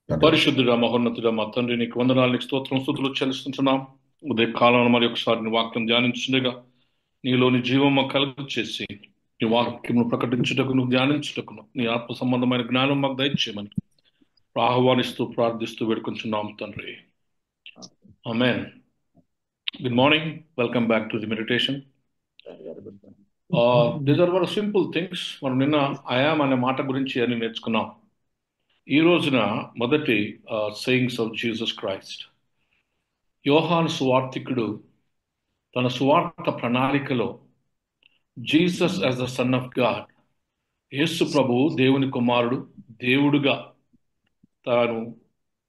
పరిశుద్ధుడ మహోన్నతుడ మా తండ్రి నీకు వందనాలు, నీకు స్తోత్రం స్తుతులు చెల్లిస్తుంటున్నాం. ఉదయ కాలంలో మరి ఒకసారి నీ వాక్యం ధ్యానించుండగా నీలోని జీవం మాకు కలుగు చేసి నీ వాక్యమును ప్రకటించుటకును ధ్యానించుటకును నీ ఆత్మ సంబంధమైన జ్ఞానం మాకు దయచేయమని ఆహ్వానిస్తూ ప్రార్థిస్తూ వేడుకుంటున్నాం తండ్రి. ఆమేన్. Good morning, welcome back to the meditation. These are very simple things. మనం నిన్న ఐయామ్ అనే మాట గురించి అని నేర్చుకున్నాం. ఈ రోజున మొదటి సేయింగ్స్ ఆఫ్ జీసస్ క్రైస్ట్. యోహాను సువార్తికుడు తన సువార్త ప్రణాళికలో Jesus as the son of God, యేసు ప్రభువు దేవుని కుమారుడు, దేవుడుగా తాను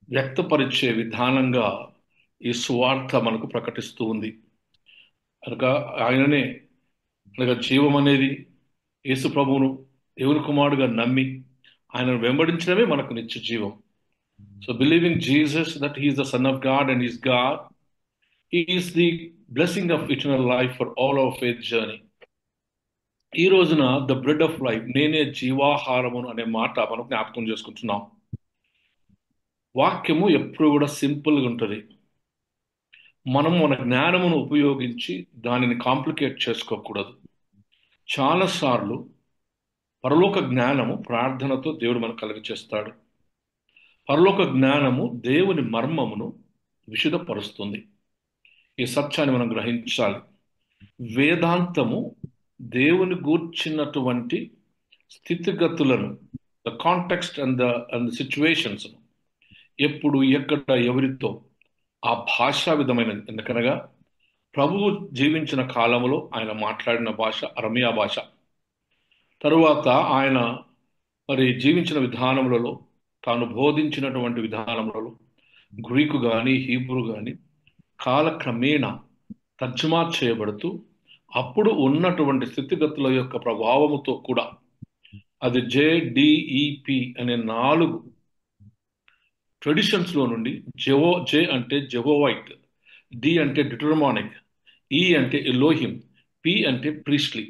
వ్యక్తపరిచే విధానంగా ఈ సువార్త మనకు ప్రకటిస్తూ ఉంది. అనగా ఆయననే, అనగా జీవం అనేది యేసు ప్రభువును దేవుని కుమారుడుగా నమ్మి ఆయనను వెంబడించడమే మనకు నిత్య జీవం. So believing Jesus that he is the son of God and is God, he is the blessing of eternal life for all our faith journey. ఈ రోజున ద బ్రెడ్ ఆఫ్ లైఫ్, నేనే జీవాహారమును అనే మాట మనం జ్ఞాపకం చేసుకుంటున్నాం. వాక్యము ఎప్పుడు కూడా సింపుల్గా ఉంటుంది. మనం మన జ్ఞానమును ఉపయోగించి దానిని కాంప్లికేట్ చేసుకోకూడదు. చాలాసార్లు పరలోక జ్ఞానము ప్రార్థనతో దేవుడు మనకు కలుగచేస్తాడు. పరలోక జ్ఞానము దేవుని మర్మమును విశుద్ధపరుస్తుంది. ఈ సత్యాన్ని మనం గ్రహించాలి. వేదాంతము దేవుని గూర్చినటువంటి స్థితిగతులను, the context and the situations, ఎప్పుడు ఎక్కడ ఎవరితో, ఆ భాషా విధమైనది. ఎందుకనగా ప్రభువు జీవించిన కాలంలో ఆయన మాట్లాడిన భాష అరమియా భాష. తరువాత ఆయన మరి జీవించిన విధానములలో, తాను బోధించినటువంటి విధానములలో గ్రీకు కానీ హీబ్రూ కానీ కాలక్రమేణా తర్జుమా చేయబడుతూ అప్పుడు ఉన్నటువంటి స్థితిగతుల యొక్క ప్రభావముతో కూడా, అది జేడిఈపి అనే 4 ట్రెడిషన్స్లో నుండి, జే అంటే జెహోవైట్, డి అంటే డిటర్మానిక్, ఈ అంటే ఎలోహిం, పి అంటే ప్రీస్ట్లీ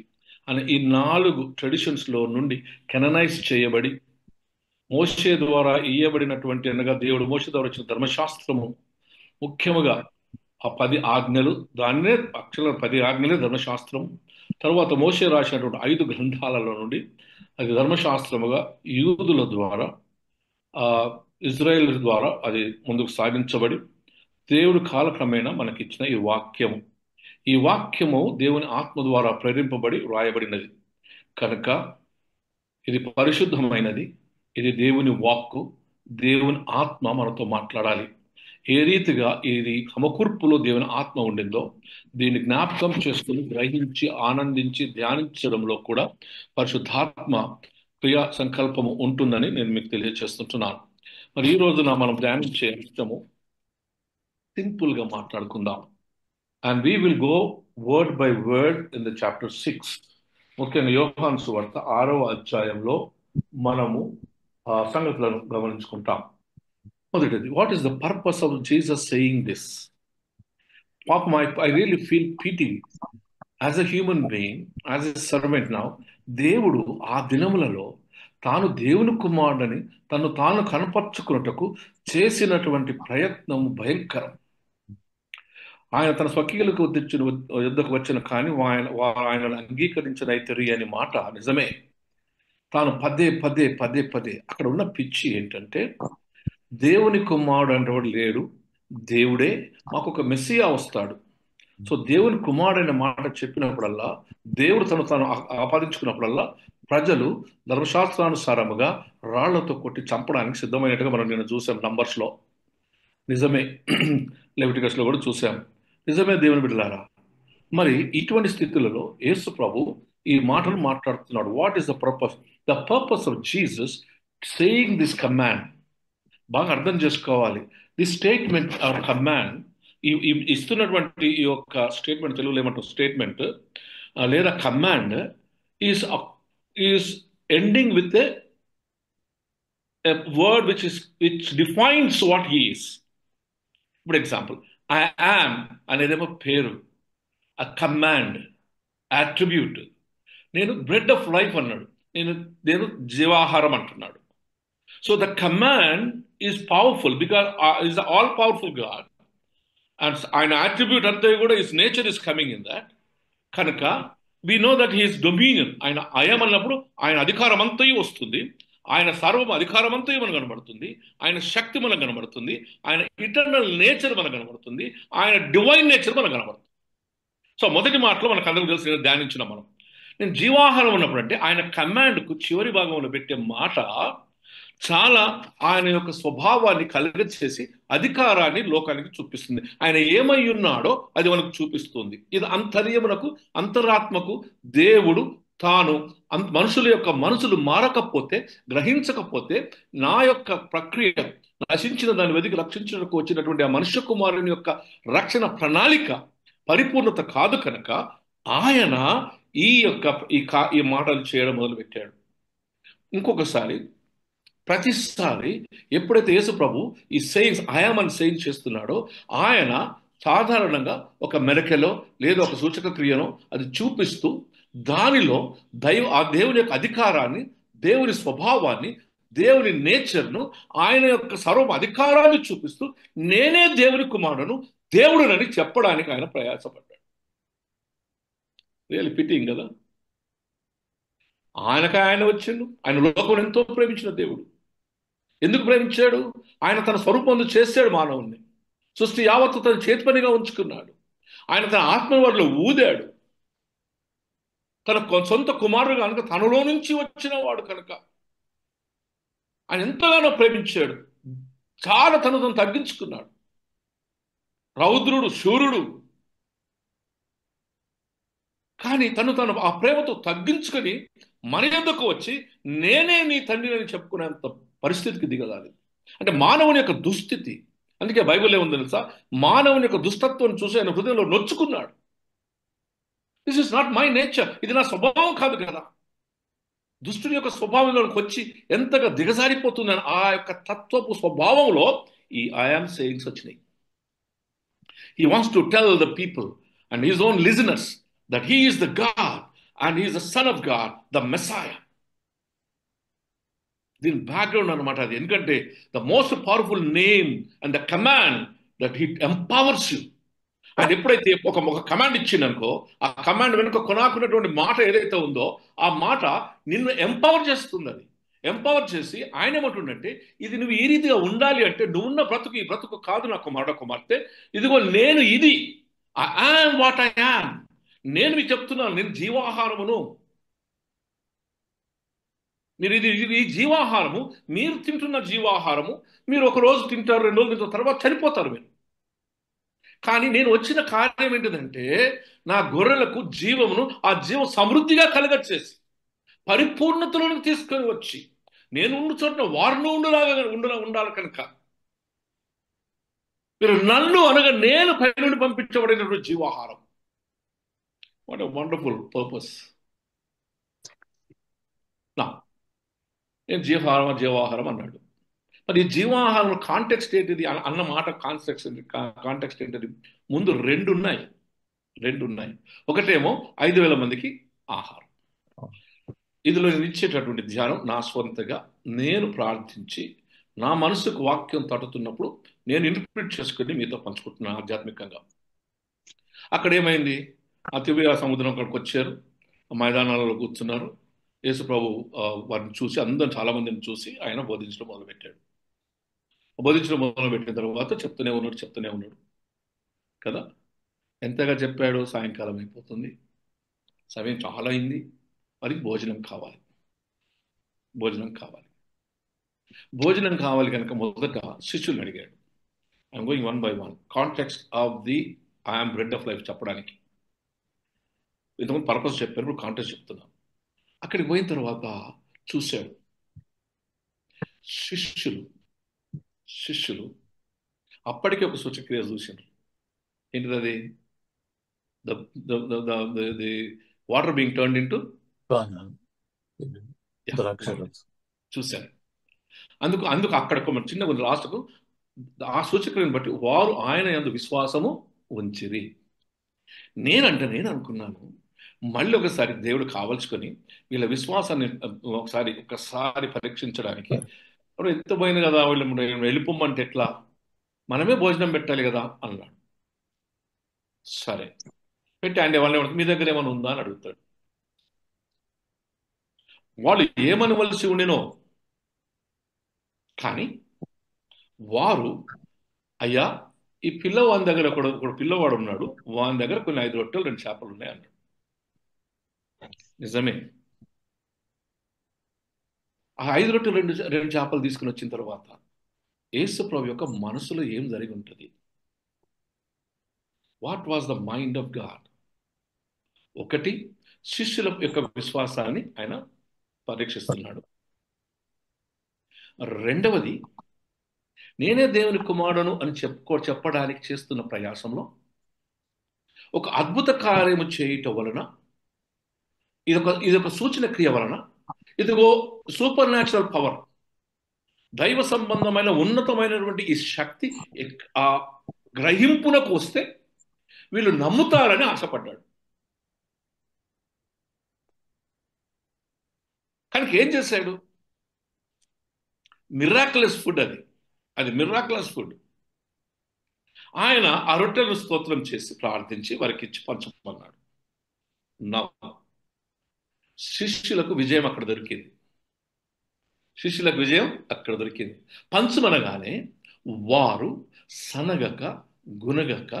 అనే ఈ 4 ట్రెడిషన్స్లో నుండి కెననైజ్ చేయబడి మోషే ద్వారా ఇయ్యబడినటువంటి, అనగా దేవుడు మోషే ద్వారా వచ్చిన ధర్మశాస్త్రము, ముఖ్యముగా ఆ 10 ఆజ్ఞలు, దాన్నే అక్షర 10 ఆజ్ఞలే ధర్మశాస్త్రం. తర్వాత మోషే రాసినటువంటి 5 గ్రంథాలలో నుండి అది ధర్మశాస్త్రముగా యూదుల ద్వారా, ఇజ్రాయేల్ ద్వారా అది ముందుకు సాగించబడి దేవుడు కాలక్రమేణా మనకిచ్చిన ఈ వాక్యము, ఈ వాక్యము దేవుని ఆత్మ ద్వారా ప్రేరింపబడి వ్రాయబడినది కనుక ఇది పరిశుద్ధమైనది. ఇది దేవుని వాక్కు, దేవుని ఆత్మ మనతో మాట్లాడాలి. ఏ రీతిగా ఇది సమకూర్పులో దేవుని ఆత్మ ఉండిందో దీన్ని జ్ఞాపకం చేసుకుని గ్రహించి ఆనందించి ధ్యానించడంలో కూడా పరిశుద్ధాత్మ క్రియా సంకల్పము ఉంటుందని నేను మీకు తెలియజేస్తుంటున్నాను. మరి ఈ రోజున మనం ధ్యానించే అంశము సింపుల్గా మాట్లాడుకుందాం. And we will go word by word in the chapter 6. ముఖ్యంగా యోహాను సువార్త 6వ అధ్యాయంలో మనము సంగతులను గమనించుకుంటాం. మొదటిది, what is the purpose of Jesus saying this? పాపం, I really feel pity as a human being, as a servant now. దేవుడు ఆ దినములలో తాను దేవుని కుమారుడని తను తాను కనపరుచుకున్నటకు చేసినటువంటి ప్రయత్నం భయంకరం. ఆయన తన స్వకీయులకు తెచ్చిన యుద్ధకు వచ్చిన కానీ ఆయనను అంగీకరించనైతరి అనే మాట నిజమే. తాను పదే పదే పదే పదే, అక్కడ ఉన్న పిచ్చి ఏంటంటే దేవుని కుమారుడు అంటవాడు లేడు, దేవుడే, మాకు ఒక మెస్సియా వస్తాడు. సో దేవుని కుమారుడు అనే మాట చెప్పినప్పుడల్లా, దేవుడు తాను ఆపాదించుకున్నప్పుడల్లా ప్రజలు ధర్మశాస్త్రానుసారముగా రాళ్లతో కొట్టి చంపడానికి సిద్ధమైనట్టుగా మనం నిన్న చూసాం నంబర్స్లో. నిజమే, లెవిటికస్లో కూడా చూసాం. నిజమే దేవుని బిడ్డలారా. మరి ఇటువంటి స్థితులలో యేసు ప్రభు ఈ మాటలు మాట్లాడుతున్నాడు. What is the purpose? The purpose of Jesus saying this command బాగా అర్థం చేసుకోవాలి. ది స్టేట్మెంట్ ఆర్ కమాండ్, ఇస్తున్నటువంటి ఈ యొక్క స్టేట్మెంట్, తెలుగులో ఏమంటారు స్టేట్మెంట్ లేదా command, is is ending with a word which defines what he is. ఇప్పుడు ఎగ్జాంపుల్, ఐ యామ్ అనేదేమో పేరు, ఆ కమాండ్ అట్రిబ్యూట్. నేను బ్రెడ్ ఆఫ్ లైఫ్ అన్నాడు, నేను జీవాహారం అంటున్నాడు. So the command is powerful because is the all powerful God. And an attribute అంతా కూడా his nature is coming in that. కనుక we know that his dominion, ఆయన అయం అన్నప్పుడు ఆయన అధికారం అంతయు వస్తుంది, ఆయన సర్వం అధికారం అంతయు మనకు కనబడుతుంది, ఆయన శక్తి మనకు కనబడుతుంది, ఆయన ఇటర్నల్ నేచర్ మనకు కనబడుతుంది, ఆయన డివైన్ నేచర్ మనకు కనబడుతుంది. సో మొదటి మాటలో మనకు అందరికి తెలిసి ధ్యానించిన మనం, నేను జీవాహారం ఉన్నప్పుడు అంటే ఆయన కమాండ్కు చివరి భాగంలో పెట్టే మాట చాలా ఆయన యొక్క స్వభావాన్ని కలుగచేసి అధికారాన్ని లోకానికి చూపిస్తుంది. ఆయన ఏమై ఉన్నాడో అది మనకు చూపిస్తుంది. ఇది అంతర్యమునకు అంతరాత్మకు దేవుడు తాను మనుషుల యొక్క మనసులు మారకపోతే, గ్రహించకపోతే, నా యొక్క ప్రక్రియ నశించిన దాన్ని వెతికి రక్షించడానికి వచ్చినటువంటి ఆ మనుష్య కుమారుని యొక్క రక్షణ ప్రణాళిక పరిపూర్ణత కాదు కనుక ఆయన ఈ మాటలు చేయడం మొదలుపెట్టాడు. ఇంకొకసారి ప్రతిసారి ఎప్పుడైతే యేసు ప్రభు ఈ సెయింగ్స్ అయామని సెయింగ్ చేస్తున్నాడో ఆయన సాధారణంగా ఒక మెరకెలో లేదా ఒక సూచక క్రియనో అది చూపిస్తూ దానిలో ఆ దేవుని యొక్క అధికారాన్ని, దేవుని స్వభావాన్ని, దేవుని నేచర్ను, ఆయన యొక్క సర్వ అధికారాన్ని చూపిస్తూ నేనే దేవుని కుమారుడును, దేవుడునని చెప్పడానికి ఆయన ప్రయాసపడ్డాడు. రియల్ ఫిట్టింగ్ కదా. ఆయన వచ్చిండు. ఆయన లోకం ఎంతో ప్రేమించిన దేవుడు. ఎందుకు ప్రేమించాడు? ఆయన తన స్వరూపంలో చేశాడు మానవుణ్ణి. సృష్టి యావత్తు తన చేతి పనిగా ఉంచుకున్నాడు. ఆయన తన ఆత్మవారిలో ఊదాడు. తన సొంత కుమారుడు కనుక తనలో నుంచి వచ్చిన వాడు కనుక ఆయన ఎంతగానో ప్రేమించాడు. చాలా తను తగ్గించుకున్నాడు. రౌద్రుడు, శూరుడు, కానీ తను ఆ ప్రేమతో తగ్గించుకొని మన యొద్దకు వచ్చి నేనే నీ తండ్రిని అని చెప్పుకునేంత పరిస్థితికి దిగదాలి. అంటే మానవుని యొక్క దుస్థితి. అందుకే బైబిల్ ఏముంది తెలుసా? మానవుని యొక్క దుష్టత్వం చూసి ఆయన హృదయంలో నొచ్చుకున్నాడు. This is not my nature, ఇది నా స్వభావం కాదు కదా. దుష్టుని యొక్క స్వభావంలోకి వచ్చి ఎంతగా దిగజారిపోతుందని ఆ యొక్క తత్వపు స్వభావంలో ఈ ఐఆమ్ సేయింగ్స్ వచ్చినాయి. He wants to tell the people and his own listeners that he is the God and he is the Son of God, the Messiah. దీని బ్యాక్గ్రౌండ్ అనమాట అది. ఎందుకంటే the most powerful name and the command that he empowers you. ఆయన ఎప్పుడైతే ఒక command ఇచ్చిందనుకో, ఆ command వెనుక కొనాకున్నటువంటి మాట ఏదైతే ఉందో ఆ మాట నిన్ను ఎంపవర్ చేస్తుంది. అది ఎంపవర్ చేసి ఆయన ఏమంటుండంటే, ఇది నువ్వు ఈ రీతిగా ఉండాలి అంటే నువ్వున్న బ్రతుకు ఈ బ్రతుకు కాదు నా కుమార్తె, ఇదిగో నేను ఇది I am what I am, నేను మీకు చెప్తున్నాను, నేను జీవాహారమును. మీరు ఈ జీవాహారము, మీరు తింటున్న జీవాహారము, మీరు ఒక రోజు తింటారు, 2 రోజులు తింటారు, తర్వాత చనిపోతారు మీరు. కానీ నేను వచ్చిన కార్యం ఏంటిదంటే నా గొర్రెలకు జీవమును, ఆ జీవం సమృద్ధిగా కలగచ్చేసి పరిపూర్ణతలోకి తీసుకొని వచ్చి నేను ఉండు చోట వారిని ఉండాలి కనుక మీరు నన్ను అనగా నేను పై నుండి పంపించబడినటువంటి జీవాహారం. What a wonderful purpose. నేను జీవాహారం అన్నాడు. మరి జీవాహారం కాంటెక్స్ట్ ఏంటిది అన్న మాట కాంటెక్స్ట్ ఏంటిది? ముందు రెండు ఉన్నాయి. ఒకటేమో 5,000 మందికి ఆహారం. ఇందులో నేను ఇచ్చేటటువంటి ధ్యానం నా స్వంతగా నేను ప్రార్థించి నా మనసుకు వాక్యం తట్టుతున్నప్పుడు నేను ఇంటర్ప్రిట్ చేసుకుని మీతో పంచుకుంటున్నాను ఆధ్యాత్మికంగా. అక్కడ ఏమైంది? తిబిరియా సముద్రం అక్కడికి వచ్చారు, మైదానాలలో కూర్చున్నారు. యేసు ప్రభు వారిని చూసి, అందరూ చాలా మందిని చూసి ఆయన బోధించడం మొదలుపెట్టాడు. బోధించడం మొదలుపెట్టిన తర్వాత చెప్తూనే ఉన్నాడు కదా. ఎంతగా చెప్పాడు? సాయంకాలం అయిపోతుంది, సమయం చాలా అయింది, మరి భోజనం కావాలి కనుక మొదట శిష్యుల్ని అడిగాడు. I'm going 1 by 1 context of the I'm bread of life చెప్పడానికి. ఇంతకుముందు పర్పస్ చెప్పారు, ఇప్పుడు కాంటెక్స్ట్ చెప్తున్నాను. అక్కడికి పోయిన తర్వాత చూశాడు, శిష్యులు అప్పటికే ఒక సూచక్రియ చూశారు. ఏంటిది అది? The water being turned into చూశారు. అందుకు అక్కడ చిన్న లాస్ట్కు ఆ సూచక్రియను బట్టి వారు ఆయన యందు విశ్వాసము ఉంచిరి. నేను అనుకున్నాను, మళ్ళీ ఒకసారి దేవుడు కావలసుకొని వీళ్ళ విశ్వాసాన్ని ఒక్కసారి పరీక్షించడానికి అప్పుడు ఎంత పోయింది కదా, వీళ్ళు వెళ్ళిపోమ్మంటే ఎట్లా, మనమే భోజనం పెట్టాలి కదా అన్నాడు. సరే పెట్టి ఆయన వాళ్ళని మీ దగ్గర ఏమైనా ఉందా అని అడుగుతాడు. వాళ్ళు ఏమనవలసి ఉండేనో కానీ వారు, అయ్యా ఈ పిల్లవాని దగ్గర ఒక పిల్లవాడు ఉన్నాడు, వాని దగ్గర కొన్ని 5 రొట్టెలు 2 చేపలు ఉన్నాయి అన్నాడు. నిజమే. ఆ 5 రొట్టెలు 2 చేపలు తీసుకుని వచ్చిన తర్వాత యేసు ప్రభు యొక్క మనసులో ఏం జరిగి ఉంటుంది? What was the mind of God? ఒకటి, శిష్యుల యొక్క విశ్వాసాన్ని ఆయన పరీక్షిస్తున్నాడు. రెండవది, నేనే దేవుని కుమారుడును అని చెప్పడానికి చేస్తున్న ప్రయాసంలో ఒక అద్భుత కార్యము చేయటం వలన, ఇదొక సూచన క్రియ వలన, ఇదిగో సూపర్ న్యాచురల్ పవర్, దైవ సంబంధమైన ఉన్నతమైనటువంటి ఈ శక్తి ఆ గ్రహింపునకు వస్తే వీళ్ళు నమ్ముతారని ఆశపడ్డాడు. కనుక ఏం చేశాడు? మిరాక్యులస్ ఫుడ్ అది మిరాక్యులస్ ఫుడ్. ఆయన ఆ రొట్టెలను స్తోత్రం చేసి ప్రార్థించి వారికి ఇచ్చి పంచమన్నాడు. శిష్యులకు విజయం అక్కడ దొరికింది. శిష్యులకు విజయం అక్కడ దొరికింది. పంచమనగానే వారు సనగక గునగక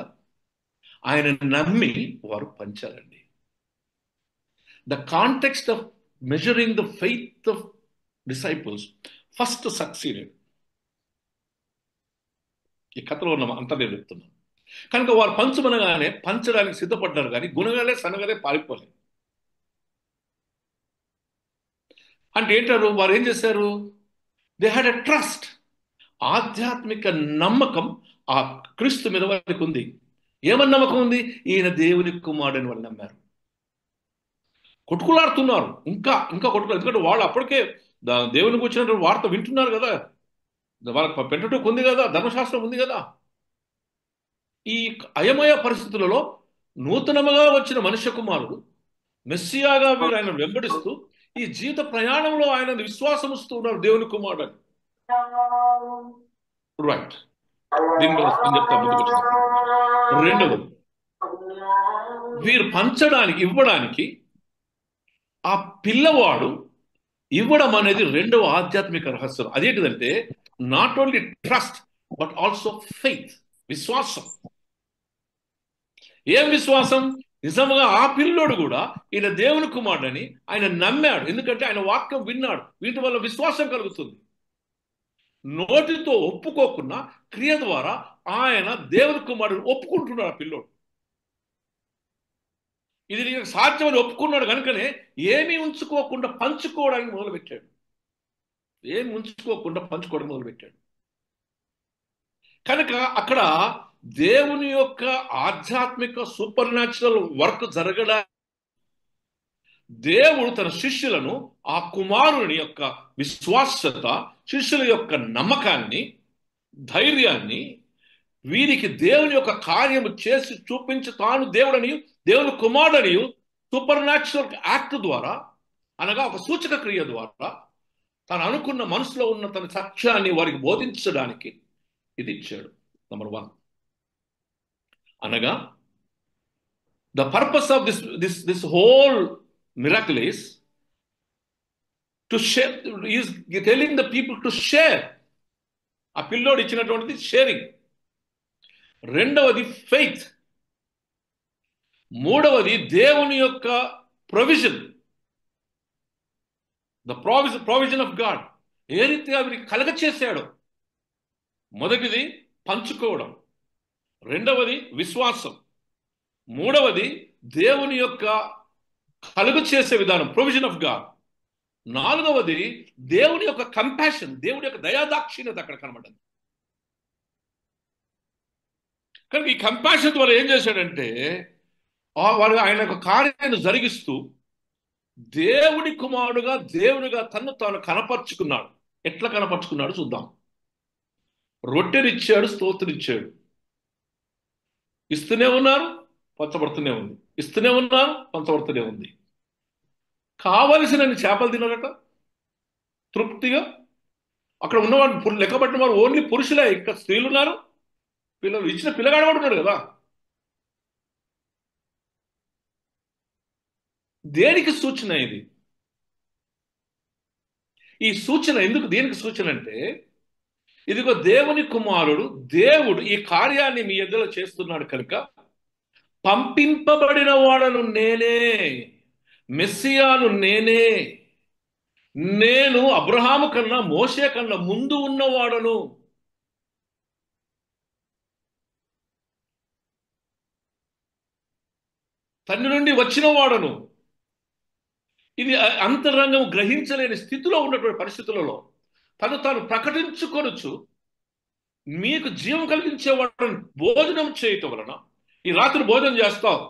ఆయన నమ్మి వారు పంచారండి. The context of measuring the faith of disciples first succeeded. ఈ కథలో ఉన్న అంతా నేను చెప్తున్నాను. కనుక వారు పంచమనగానే పంచడానికి సిద్ధపడ్డారు, కానీ గుణగలే సనగలే పారిపోలేదు. అంటే ఏంటారు? వారు ఏం చేశారు? దే హ్యాడ్ ఎ ట్రస్ట్, ఆధ్యాత్మిక నమ్మకం ఆ క్రీస్తు మీద వారికి ఉంది. ఏమని నమ్మకం ఉంది? ఈయన దేవుని కుమారుడని వాళ్ళు నమ్మారు. కొట్టుకులాడుతున్నారు, ఇంకా ఇంకా కొట్టుకున్నారు. ఎందుకంటే వాళ్ళు అప్పటికే దేవునికి వచ్చినటువంటి వార్త వింటున్నారు కదా, వాళ్ళకి పెట్టటకు ఉంది కదా, ధర్మశాస్త్రం ఉంది కదా. ఈ అయమయ పరిస్థితులలో నూతనముగా వచ్చిన మనుష్య కుమారుడు మెస్సియాగా వీరు ఆయన వెంబడిస్తూ ఈ జీవిత ప్రయాణంలో ఆయన విశ్వాసం ఇస్తూ ఉన్నారు దేవుని కుమారుడు అని. రైట్, దీని మీద నేను చెప్తా ముందుకు వచ్చినప్పుడు. రెండవది, వీరు పంచడానికి ఇవ్వడానికి ఆ పిల్లవాడు ఇవ్వడం అనేది రెండవ ఆధ్యాత్మిక రహస్యం. అదేంటిదంటే not only trust but also faith, విశ్వాసం. ఏం విశ్వాసం? నిజంగా ఆ పిల్లోడు కూడా ఈయన దేవుని కుమారుడని ఆయన నమ్మాడు. ఎందుకంటే ఆయన వాక్యం విన్నాడు. వీటి వల్ల విశ్వాసం కలుగుతుంది. నోటితో ఒప్పుకోకుండా క్రియ ద్వారా ఆయన దేవుని కుమారుడు ఒప్పుకుంటున్నాడు ఆ పిల్లోడు. ఇది నీకు సాధ్యమని ఒప్పుకున్నాడు కనుకనే ఏమీ ఉంచుకోకుండా పంచుకోవడానికి మొదలుపెట్టాడు. ఏమి ఉంచుకోకుండా పంచుకోవడం మొదలుపెట్టాడు. కనుక అక్కడ దేవుని యొక్క ఆధ్యాత్మిక సూపర్ న్యాచురల్ వర్క్ జరగడానికి దేవుడు తన శిష్యులను, ఆ కుమారుని యొక్క విశ్వాసత, శిష్యుల యొక్క నమ్మకాన్ని, ధైర్యాన్ని, వీరికి దేవుని యొక్క కార్యము చేసి చూపించి తాను దేవుడని, దేవుని కుమారుడని సూపర్ న్యాచురల్ యాక్ట్ ద్వారా, అనగా ఒక సూచక క్రియ ద్వారా తను అనుకున్న మనసులో ఉన్న తన సత్యాన్ని వారికి బోధించడానికి ఇది ఇచ్చాడు. నంబర్ 1 అనగా the purpose of this whole miracle is to share, is telling the people to share. ఆ పిల్లోడు ఇచ్చినటువంటిది షేరింగ్. రెండవది ఫెయిత్. మూడవది దేవుని యొక్క provision, the provision of God. ఏ రీతిగా వీరికి కలగచేశాడో. మొదటిది పంచుకోవడం, రెండవది విశ్వాసం, మూడవది దేవుని యొక్క కలుగు చేసే విధానం, ప్రొవిజన్ ఆఫ్ గాడ్. నాలుగవది దేవుని యొక్క కంపాషన్, దేవుని యొక్క దయాదాక్షిణ్యత అక్కడ కనబడింది. కనుక ఈ కంపాషన్ ద్వారా ఏం చేశాడంటే వాడు ఆయన యొక్క కార్యాన్ని జరిగిస్తూ దేవుని కుమారుడుగా, దేవునిగా తన్ను తాను కనపరుచుకున్నాడు. ఎట్లా కనపరుచుకున్నాడు చూద్దాం. రొట్టెనిచ్చాడు, స్తోత్రమిచ్చాడు. ఇస్తూనే ఉన్నారు, పంచబడుతూనే ఉంది. ఇస్తూనే ఉన్నారు, పంచబడుతూనే ఉంది. కావలసిన చేపలు తిన్నారట తృప్తిగా. అక్కడ ఉన్నవాడు లెక్కబట్టిన వారు ఓన్లీ పురుషులే, ఇక్కడ స్త్రీలు ఉన్నారు, పిల్లలు ఇచ్చిన పిల్లగాడు కూడా ఉన్నాడు కదా. దేనికి సూచన ఇది? ఈ సూచన ఎందుకు, దేనికి సూచన అంటే, ఇదిగో దేవుని కుమారుడు, దేవుడు ఈ కార్యాన్ని మీ ఎదులో చేస్తున్నాడు కనుక పంపింపబడిన వాడను నేనే, మెస్సియాను నేనే, నేను అబ్రహాము కన్నా మోషే కన్నా ముందు ఉన్నవాడను. తండ్రి నుండి వచ్చిన వాడను. ఇది అంతరంగం గ్రహించలేని స్థితిలో ఉన్నటువంటి పరిస్థితులలో తను తాను ప్రకటించుకొనొచ్చు మీకు జీవం కలిగించేవాడని భోజనం చేయటం వలన, ఈ రాత్రి భోజనం చేస్తావు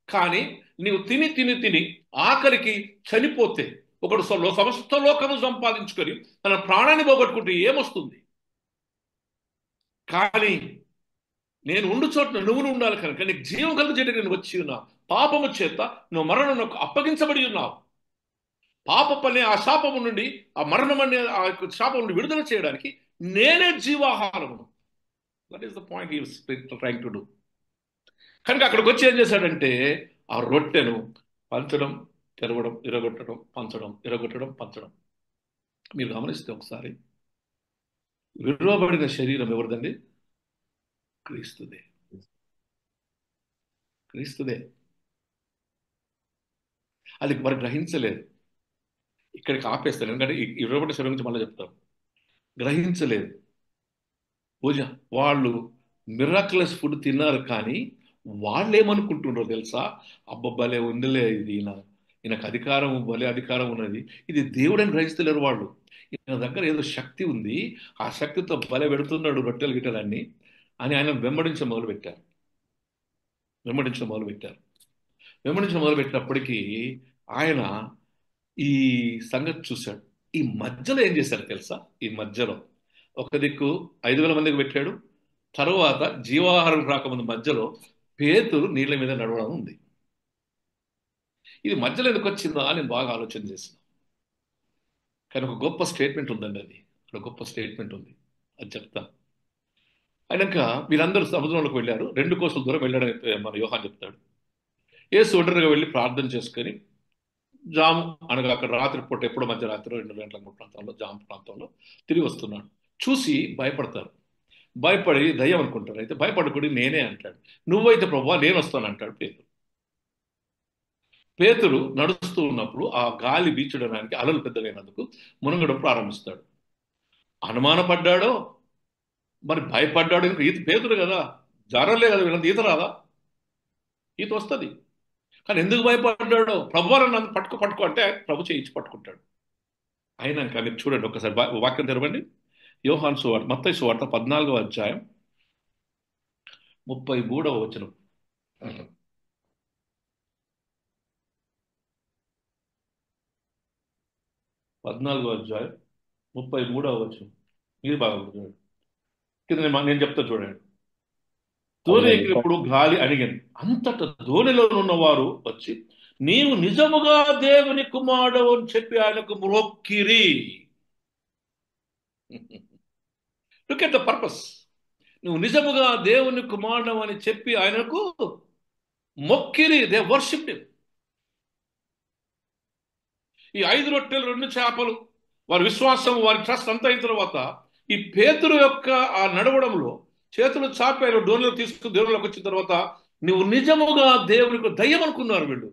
కానీ నీవు తిని తిని తిని ఆఖరికి చనిపోతే, ఒకడు సమస్త లోకము సంపాదించుకొని తన ప్రాణాన్ని పోగొట్టుకుంటే ఏమొస్తుంది? కానీ నేను ఉండు చోట నువ్వు ఉండాలి కనుక నీకు జీవం కలిగించేటప్పుడు నేను వచ్చి ఉన్నా, పాపము చేత నువ్వు మరణం అప్పగించబడి ఉన్నావు. పాపం అనే ఆ శాపము నుండి, ఆ మరణం అనే ఆ శాపం నుండి విడుదల చేయడానికి నేనే జీవాహారమును. That is the point he is trying to do. కనుక అక్కడికి వచ్చి ఏం చేశాడంటే, ఆ రొట్టెను పంచడం, తెరవడం, ఇరగొట్టడం, పంచడం, ఇరగొట్టడం, పంచడం. మీరు గమనిస్తే ఒకసారి, విలువబడిన శరీరం ఎవరిదండి? క్రీస్తుదే. క్రీస్తుదే. అది మరి గ్రహించలేదు. ఇక్కడికి ఆపేస్తాను, ఎందుకంటే ఈ విలువబడిన శరీరం గురించి మళ్ళీ చెప్తాను. గ్రహించలేదు. పూజ వాళ్ళు మిరాక్యులస్ ఫుడ్ తిన్నారు కానీ వాళ్ళు ఏమనుకుంటున్నారో తెలుసా? అబ్బబ్బలే ఉందిలే ఇది, ఈయనకు అధికారం, భలే అధికారం ఉన్నది, ఇది దేవుడని గ్రహిస్తలేరు వాళ్ళు. ఈయన దగ్గర ఏదో శక్తి ఉంది, ఆ శక్తితో భలే పెడుతున్నాడు రొట్టెలు గిట్టెలన్నీ అని ఆయన వెంబడించడం మొదలుపెట్టారు. వెంబడించడం మొదలుపెట్టినప్పటికీ ఆయన ఈ సంగతి చూశాడు. ఈ మధ్యలో ఏం చేశారు తెలుసా? ఈ మధ్యలో ఒక దిక్కు 5,000 మందికి పెట్టాడు, తరువాత జీవాహారం రాకముందు మధ్యలో పేతురు నీళ్ళ మీద నడవడం ఉంది. ఇది మధ్యలో ఎందుకు వచ్చిందా అని నేను బాగా ఆలోచన చేసిన. కానీ ఒక గొప్ప స్టేట్మెంట్ ఉందండి, అది ఒక గొప్ప స్టేట్మెంట్ ఉంది, అది చెప్తాను. అయినాక వీరందరూ సముద్రంలోకి వెళ్ళారు, 2 కోసుల దూరం వెళ్ళాడని మన యోహాన్ చెప్తాడు. యేసు ఒంటరిగా వెళ్ళి ప్రార్థన చేసుకొని జాము అనగా అక్కడ రాత్రి పూట ఎప్పుడో మధ్యరాత్రి 2 గంటల 3 ప్రాంతంలో, జాము ప్రాంతంలో తిరిగి వస్తున్నాడు. చూసి భయపడతారు, భయపడి దయ్యం అనుకుంటారు. అయితే భయపడకూడదు నేనే అంటాడు. నువ్వైతే ప్రభువా నేను వస్తాను అంటాడు పేతురు. పేతురు నడుస్తూ ఉన్నప్పుడు ఆ గాలి బీచడానికి అలలు పెద్దగైనందుకు మునగడం ప్రారంభిస్తాడు. అనుమానపడ్డాడో మరి భయపడ్డాడు, ఈత పేతురు కదా, జారలే కదా, వీళ్ళంత ఈత రాదా? ఈత వస్తుంది. కానీ ఎందుకు భయపడ్డాడో? ప్రభువారు నన్ను పట్టుకో అంటే ప్రభు చేయించి పట్టుకుంటాడు. అయినాక మీరు చూడండి ఒకసారి వాక్యం తెరవండి. యోహాను సువార్త, మత్తయి సువార్త 14వ అధ్యాయం 33వ వచనం. 14వ అధ్యాయం 33వ వచనం. మీరు బాగా చూడండి, కింద నేను చెప్తా చూడండి. ధోని ఎక్కినప్పుడు గాలి అణిగింది, అంతటా ధోనిలో ఉన్నవారు వచ్చి నీవు నిజముగా దేవుని కుమారుడు అని చెప్పి ఆయనకు మ్రొక్కిరి. Look at the purpose. నువ్వు నిజముగా దేవుని కుమారుడు అని చెప్పి ఆయనకు మొక్కిరి. They worshipped him. ఈ 5 రొట్టెలు 2 చేపలు వారి విశ్వాసం, వారి ట్రస్ట్ అంతా అయిన తర్వాత ఈ పేతురు యొక్క ఆ నడవడంలో చేతులు చాపారు, డోర్లో తీసుకుని దేవుళ్ళకి వచ్చిన తర్వాత నువ్వు నిజముగా దేవునికి దయ్యం అనుకున్నారు వీళ్ళు.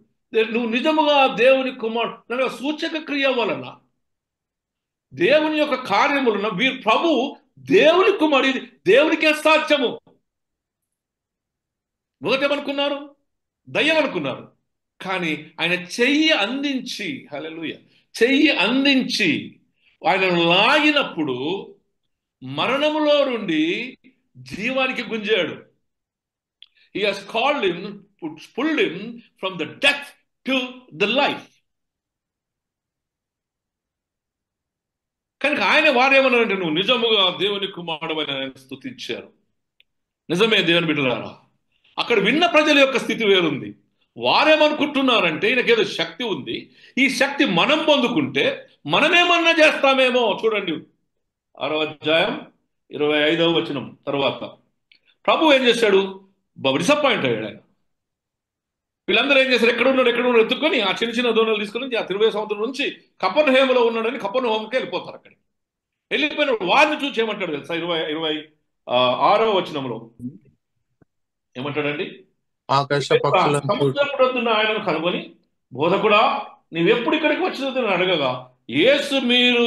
నువ్వు నిజముగా దేవుని కుమారుడు, సూచక క్రియ వలన దేవుని యొక్క కార్యములను వీరు ప్రభు దేవుని కుమారుడు, దేవునికే సాధ్యము. మొదటేమనుకున్నారు? దయ్యం అనుకున్నారు. కానీ ఆయన చెయ్యి అందించి, హల్లెలూయా, చెయ్యి అందించి ఆయనను లాగినప్పుడు మరణములో నుండి జీవానికి గుంజాడు. He has called him, pulled him from the death to the life. కనుక ఆయన వారేమన్నారంటే నువ్వు నిజముగా దేవుని కుమారుడు అని ఆయన స్తుతించారు. నిజమే దేవుని బిడ్డలారా, అక్కడ విన్న ప్రజల యొక్క స్థితి వేరుంది. వారేమనుకుంటున్నారంటే ఈయనకేదో శక్తి ఉంది, ఈ శక్తి మనం పొందుకుంటే మనమేమన్నా చేస్తామేమో. చూడండి, 6వ అధ్యాయం 25వ వచనం తర్వాత ప్రభు ఏం చేశాడు? డిసప్పాయింట్ అయ్యాడు ఆయన. వీళ్ళందరూ ఏం చేశారు? ఎక్కడ ఉన్నాడు ఎత్తుకొని ఆ చిన్న చిన్న దోణలు తీసుకుని ఆ తిరువే సముద్రం నుంచి కపెర్నహూములో ఉన్నాడని కపెర్నహూముకి వెళ్ళిపోతారు. అక్కడికి వెళ్ళిపోయిన వారిని చూసి ఏమంటాడు తెలుసా? 26వ వచనంలో ఏమంటాడండి? ఆకాశ పక్షులను చూడు. సముద్రపున ఆయనను కనుగొని, బోధకుడా, నీవెప్పుడు ఇక్కడికి వచ్చినదని అడగగా, యేసు, మీరు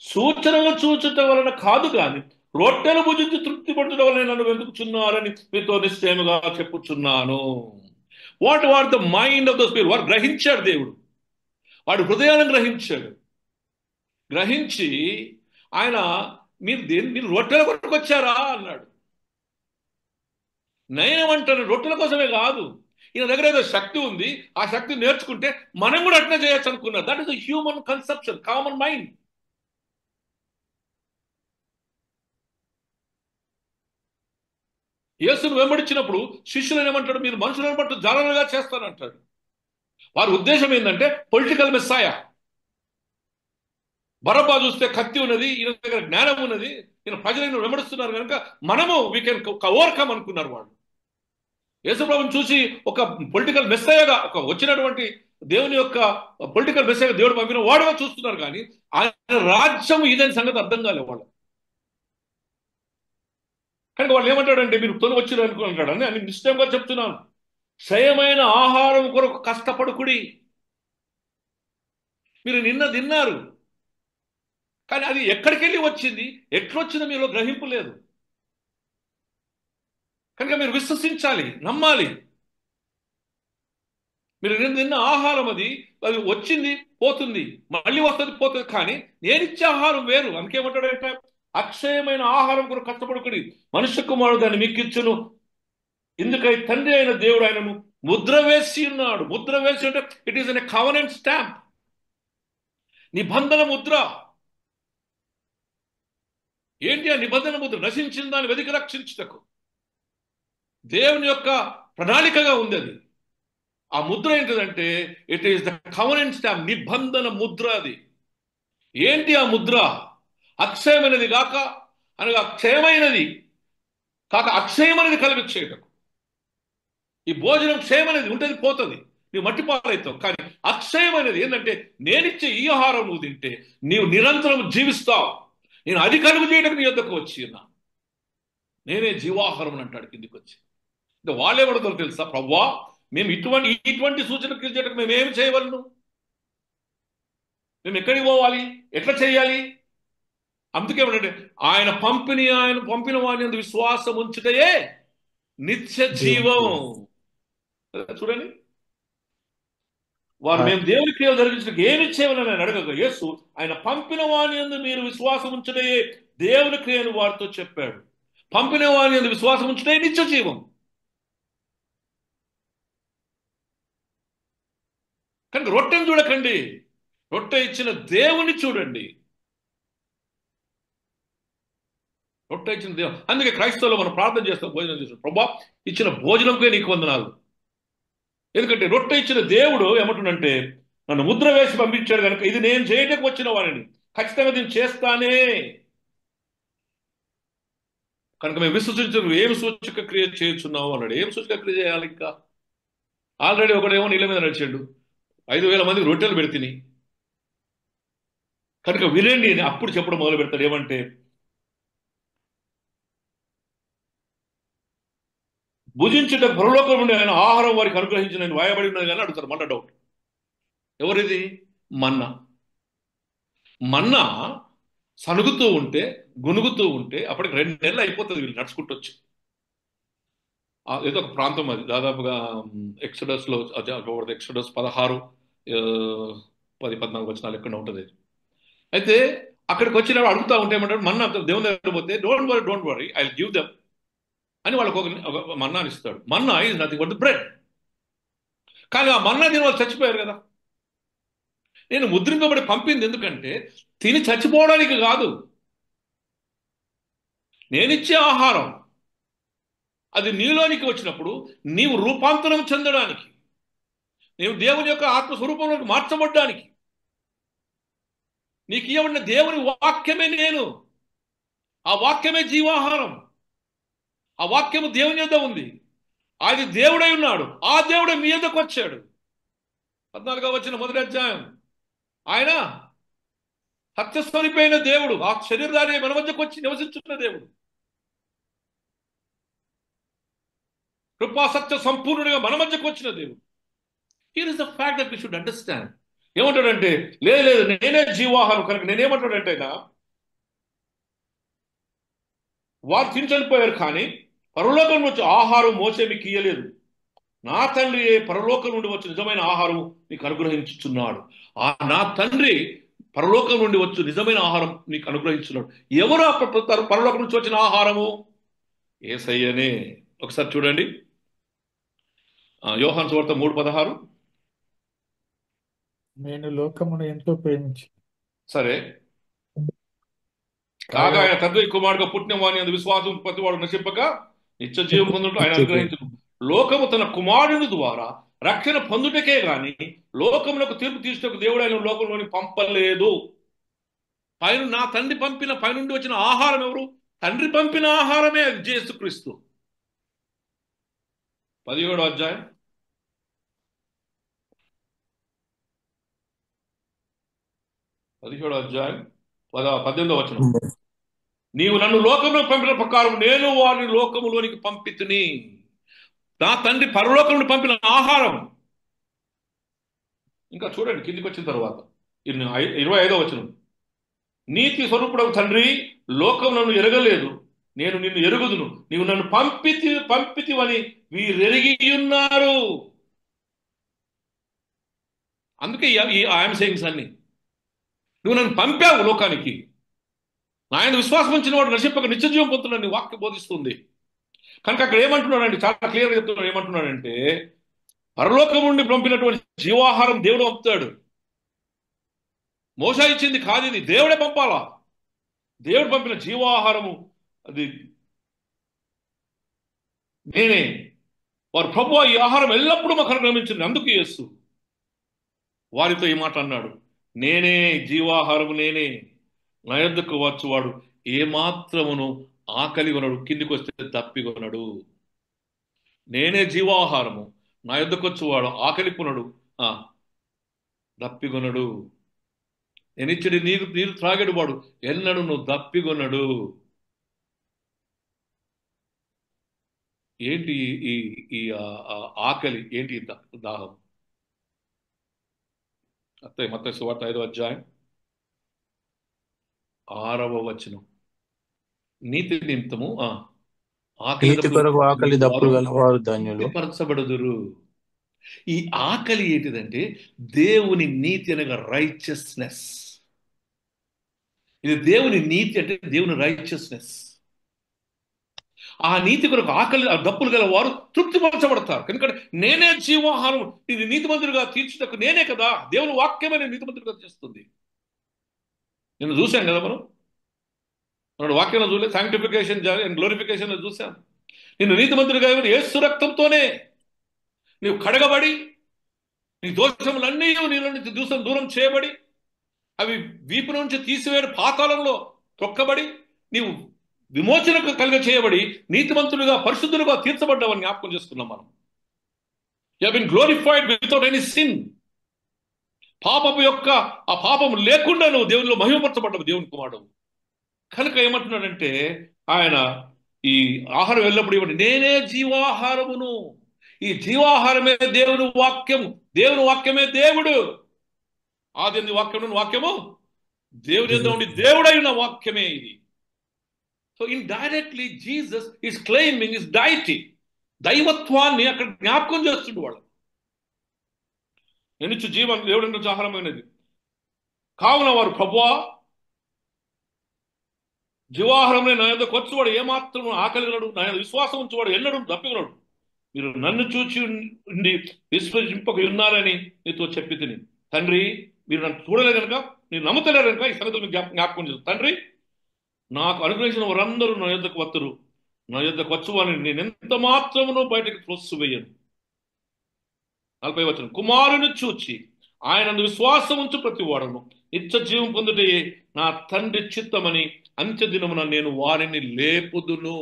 సూచనలు చూచుట వలన కాదు గాని రొట్టెలు భుజించి తృప్తి పడుతున్న వలన నన్ను వెతుకుచున్నారని మీతో నిశ్చయముగా చెప్పుచున్నాను. What the mind of the spirit? వాడు గ్రహించాడు, దేవుడు వాడు హృదయాలను గ్రహించాడు. గ్రహించి ఆయన, మీరు రొట్టెల కొరకు వచ్చారా అన్నాడు. నేనేమంటాను, రొట్టెల కోసమే కాదు, ఈయన దగ్గర ఏదో శక్తి ఉంది, ఆ శక్తి నేర్చుకుంటే మనం కూడా అట్నే చేయొచ్చు అనుకున్నారు. That is the human conception, common mind. యేసును వెంబడించినప్పుడు శిష్యులను ఏమంటాడు? మీరు మనుషులను బట్టి జాలరులుగా చేస్తానంటాడు. వారి ఉద్దేశం ఏంటంటే పొలిటికల్ మెస్సాయ. బరబ్బా చూస్తే కత్తి ఉన్నది, ఈయన దగ్గర జ్ఞానం ఉన్నది, ఈయన ప్రజలను వెంబడిస్తున్నారు కనుక మనము వీ కెన్ ఓవర్కమ్ అనుకున్నారు వాళ్ళు. యేసుప్రభుని చూసి ఒక పొలిటికల్ మెస్సయ్యగా, ఒక వచ్చినటువంటి దేవుని యొక్క పొలిటికల్ మెస్సయ్యగా దేవుడు పంపిన వాడుగా చూస్తున్నారు. కానీ ఆయన రాజ్యం ఇదని సంగతి అర్థం కాలేదు వాళ్ళు. కనుక వాళ్ళు ఏమంటాడంటే, మీరు తొలి వచ్చారు అనుకుంటాడు అని అని నిశ్చయంగా చెప్తున్నాను. క్షయమైన ఆహారం కొరకు కష్టపడుకుడి. మీరు నిన్న తిన్నారు, కానీ అది ఎక్కడికి వెళ్ళి వచ్చింది, ఎట్లొచ్చిందో మీలో గ్రహింపు లేదు. కనుక మీరు విశ్వసించాలి, నమ్మాలి. మీరు నిన్న ఆహారం అది వచ్చింది, పోతుంది, మళ్ళీ వస్తుంది, పోతుంది. కానీ నేనిచ్చే ఆహారం వేరు. అందుకేమంటాడంటే, అక్షయమైన ఆహారం కొరకు కష్టపడుకుని మనుష్య కుమారుడు దాన్ని మీకిచ్చును. ఎందుకై తండ్రి అయిన దేవుడు ఆయనను ముద్ర వేసి ఉన్నాడు. ముద్ర వేసి అంటే it is an covenant stamp, నిబంధన ముద్ర. ఏంటి ఆ నిబంధన ముద్ర? నశించిన దాన్ని వెతికి రక్షించుటకు దేవుని యొక్క ప్రణాళికగా ఉంది అది. ఆ ముద్ర ఏంటిదంటే, it is the covenant stamp, నిబంధన ముద్ర అది. ఏంటి ఆ ముద్ర? అక్షయమైనది కాక, అనగా క్షయమైనది కాక అక్షయమైనది కలిగించేయటం. ఈ భోజనం క్షయమైనది ఉంటుంది, పోతుంది, నీవు మట్టి పాలవుతావు. కానీ అక్షయమైనది ఏంటంటే, నేనిచ్చే ఈ ఆహారం నువ్వు తింటే నీవు నిరంతరం జీవిస్తావు. నేను అది కలుగు చేయడానికి నీ యొద్దకు వచ్చి ఉన్నా, నేనే జీవాహారం అంటాడు కిందికి వచ్చి. వాళ్ళే పడతారు తెలుసా? ప్రవ్వా, మేము ఇటువంటి సూచనలు చేయడానికి మేము ఏమి చేయవలను? మేము ఎక్కడికి పోవాలి? ఎట్లా చేయాలి? అందుకేమంటే, ఆయన పంపిన వాని యందు విశ్వాసం ఉంచుటయే నిత్య జీవం. చూడండి, వారు మేము దేవుని క్రియలు జరిగించడానికి ఏమి చేయవాలని ఆయన అడగగా, యేసు ఆయన పంపిన వాని యందు మీరు విశ్వాసం ఉంచుటయే దేవుని క్రియను వారితో చెప్పాడు. పంపిన వాని యందు విశ్వాసం ఉంచుటయే నిత్య జీవం. కనుక రొట్టెను చూడకండి, రొట్టె ఇచ్చిన దేవుని చూడండి. రొట్టె ఇచ్చిన దేవుడు. అందుకే క్రైస్తవులు మనం ప్రార్థన చేస్తాం, భోజనం చేస్తాం, ప్రభా ఇచ్చిన భోజనంకే నీకు వందనాలు. ఎందుకంటే రొట్టె ఇచ్చిన దేవుడు ఏమంటుండంటే, నన్ను ముద్ర వేసి పంపించాడు కనుక ఇది నేను చేయడానికి వచ్చిన వాడిని, ఖచ్చితంగా దీన్ని చేస్తానే. కనుక మేము విశ్వసించు, ఏం సూచక క్రియ చేస్తున్నావు అన్నాడు. ఏం సూచక క్రియ చేయాలి? ఇంకా ఆల్రెడీ ఒకడేమో నీళ్ళ మీద నడిచాడు, 5,000 మందికి రొట్టెలు పెడితిని. కనుక వినండి అని అప్పుడు చెప్పడం మొదలు పెడతాడు. ఏమంటే, భుజించుట పరలోకం నుండి ఆయన ఆహారం వారికి అనుగ్రహించిన వాయబడి ఉన్నది కానీ అడుగుతారు. మళ్ళా డౌట్, ఎవరిది? మన్నా. మన్నా సనుగుతూ ఉంటే, గునుగుతూ ఉంటే అప్పటికి 2 నెలలు అయిపోతుంది వీళ్ళు నడుచుకుంటూ వచ్చి. ఏదో ఒక ప్రాంతం అది, దాదాపుగా ఎక్సడస్లో, ఎక్సడస్ 16, 10, 14 వచనాలు ఎక్కడ ఉంటుంది. అయితే అక్కడికి వచ్చిన అడుగుతూ ఉంటే ఏమంటారు? మన్నా దేవుని దగ్గర పోతే, don't worry I give them అని వాళ్ళకు ఒక మన్నాని ఇస్తాడు. Manna is nothing but the bread. కానీ ఆ మన్నా తిని వాళ్ళు చచ్చిపోయారు కదా. నేను ముద్రింపబడి పంపింది ఎందుకంటే తిని చచ్చిపోవడానికి కాదు, నేనిచ్చే ఆహారం అది నీలోనికి వచ్చినప్పుడు నీవు రూపాంతరం చెందడానికి, నీవు దేవుని యొక్క ఆత్మస్వరూపంలోకి మార్చబడ్డానికి. నీకు ఇవ్వబడిన దేవుని వాక్యమే నేను. ఆ వాక్యమే జీవాహారం. ఆ వాక్యము దేవుని యొద్ద ఉంది. అది దేవుడై ఉన్నాడు. ఆ దేవుడే మీ యొద్దకు వచ్చాడు. 14వ వచనం మొదటి అధ్యాయం. ఆయన సత్యస్వరూపైన దేవుడు, ఆ శరీరధారి మన మధ్యకు వచ్చి నివసించుతున్న దేవుడు, కృపా సత్య సంపూర్ణుడిగా మన మధ్యకు వచ్చిన దేవుడు. Here is the fact that we should understand. ఏమంటాడంటే, లేదు లేదు నేనే జీవాహారం. కనుక నేనేమంటాడంటే, వారు తిని చనిపోయారు, కానీ పరలోకం నుంచి ఆహారం మోసే మీకు ఇయ్యలేదు. నా తండ్రి పరలోకం నుండి వచ్చి నిజమైన ఆహారం నీకు అనుగ్రహించుచున్నాడు. ఆ నా తండ్రి పరలోకం నుండి వచ్చి నిజమైన ఆహారం నీకు అనుగ్రహించున్నాడు. ఎవరు ఆ పరలోకం నుంచి వచ్చిన ఆహారము? యేసయ్యనే. ఒకసారి చూడండి, యోహాను సువార్త 3:16. నేను లోకమును ఎంతో ప్రేమించి సరే, కాగా ఆయన తండ్రి కుమారుడుగా పుట్టిన వాని అందు విశ్వాసం ప్రతి వాడు నశింపక నిత్య జీవం పొందుటకు ఆయన అనుగ్రహించు. లోకము తన కుమారుని ద్వారా రక్షణ పొందుటకే గాని లోకములకు తీర్పు తీర్చుటకు దేవుడు ఆయన లోకంలోని పంపలేదు. పైన నా తండ్రి పంపిన పైనుండి వచ్చిన ఆహారం ఎవరు? తండ్రి పంపిన ఆహారమే అది యేసుక్రీస్తు. 17వ అధ్యాయం 18వ వచనం. నీవు నన్ను లోకంలో పంపిన ప్రకారం నేను వారిని లోకములోనికి పంపితిని. నా తండ్రి పరలోకమును పంపిన ఆహారం. ఇంకా చూడండి కిందికి వచ్చిన తర్వాత 25వ వచనం. నీతి స్వరూపుడవు తండ్రి, లోకం నన్ను ఎరగలేదు, నేను నిన్ను ఎరుగుదును. నీవు నన్ను పంపితివని వీరెరిగి ఉన్నారు. అందుకే ఈ ఐఎమ్ సేయింగ్స్ అన్ని. నువ్వు నన్ను పంపావు లోకానికి, ఆయన విశ్వాసం ఉంచిన వాడు నశింపక నిత్య జీవం పొందుతున్నాడు వాక్యం బోధిస్తుంది. కనుక అక్కడ ఏమంటున్నాడంటే, చాలా క్లియర్గా చెప్తున్నాడు. ఏమంటున్నాడంటే, పరలోకం నుండి పంపినటువంటి జీవాహారం దేవుడు పంపుతాడు. మోస ఇచ్చింది కాదు, ఇది దేవుడే పంపాలా. దేవుడు పంపిన జీవాహారము అది నేనే. వారు ప్రభువా ఈ ఆహారం ఎల్లప్పుడూ మాకు అనుగ్రహించింది. అందుకు యేసు వారితో ఈ మాట అన్నాడు, నేనే జీవాహారము, నేనే. నా యొద్దకు వచ్చువాడు ఏమాత్రమును ఆకలి కొనడు, కిందికి వస్తే తప్పికొనడు. నేనే జీవాహారము, నా యొద్దకు వచ్చువాడు ఆకలి కొనడు, దప్పికొనడు. నేనిచ్చడి నీరు త్రాగడు వాడు ఎన్నడు నువ్వు దప్పికొనడు. ఏంటి ఈ ఈ ఆకలి? ఏంటి దాహం? మత్తయి సువార్త 5వ అధ్యాయం 6వ వచనం. నీతి నిమిత్తము ఆకలి దప్పులు గలవారు ధన్యులు, పరచబడుదురు. ఈ ఆకలి ఏంటిదంటే దేవుని నీతి అనగా రైచియస్నెస్. ఇది దేవుని నీతి అంటే దేవుని రైచియస్నెస్. ఆ నీతి కొరకు ఆకలి దప్పులు గల వారు తృప్తిపరచబడతారు. ఎందుకంటే నేనే జీవాహారం, ఇది నీతిమంతులుగా తీర్చుటకు నేనే కదా. దేవుని వాక్యమే నేను నీతిమంతులుగా చేస్తుంది. నేను చూశాను కదా, మనం వాక్యంలో చూడలేదు, సాంక్టిఫికేషన్ అండ్ గ్లోరిఫికేషన్ చూశాం. నిన్ను నీతిమంతులుగా యేసు రక్తంతోనే నీవు కడగబడి, నీ దోషములన్నీ నీళ్ళ నుంచి దూరం చేయబడి, అవి వీపు నుంచి తీసివేయడం పాతాళంలో తొక్కబడి, నీవు విమోచనకు కలుగ చేయబడి నీతిమంతులుగా పరిశుద్ధులుగా తీర్చబడ్డావని జ్ఞాపకం చేసుకున్నాం మనం. You have been glorified without any sin. పాపము యొక్క ఆ పాపము లేకుండా నువ్వు దేవునిలో మహిమపరచబడ్డావు, దేవుని కుమారుడు. కనుక ఏమంటున్నాడంటే ఆయన, ఈ ఆహారం ఎల్లప్పుడు ఇవ్వండి, నేనే జీవాహారమును. ఈ జీవాహారమే దేవుని వాక్యము. దేవుని వాక్యమే దేవుడు. ఆది వాక్యము దేవుని యొద్ద ఉండి దేవుడైన వాక్యమే ఇది. So indirectly Jesus is claiming his deity. దైవత్వాన్ని అక్కడ జ్ఞాపకం చేస్తుండే వాళ్ళు. ఎన్నిచ్చు జీవం దేవుడి నుంచి ఆహారమైనది. కావున వారు ప్రభువా జీవాహారమే నా యొద్దకు వచ్చువాడు ఏమాత్రం ఆకలిగలడు, నా యొద్ద విశ్వాసం ఉంచువాడు ఎన్నడూ దప్పికొనడు. మీరు నన్ను చూచి ఉండి విశ్వసింపక ఉన్నారని నీతో చెప్పి తిని. తండ్రి, మీరు నన్ను చూడలేదు కనుక, మీరు నమ్ముతలేరు కనుక ఈ సంగతులు జ్ఞాపకం చేస్తాను. తండ్రి, నాకు అనుగ్రహించిన వారందరూ నా యొద్దకు వత్తరు. నా యొద్దకు వచ్చువారిని నేను ఎంత మాత్రమునో బయటకు త్రోసివేయను. 40వ వచనం. కుమారుని చూచి ఆయన విశ్వాసం ఉంచు ప్రతి వాడును నిత్య జీవం పొందుటే నా తండ్రి చిత్తమని అంత్య దినమున నేను వారిని లేపుదును.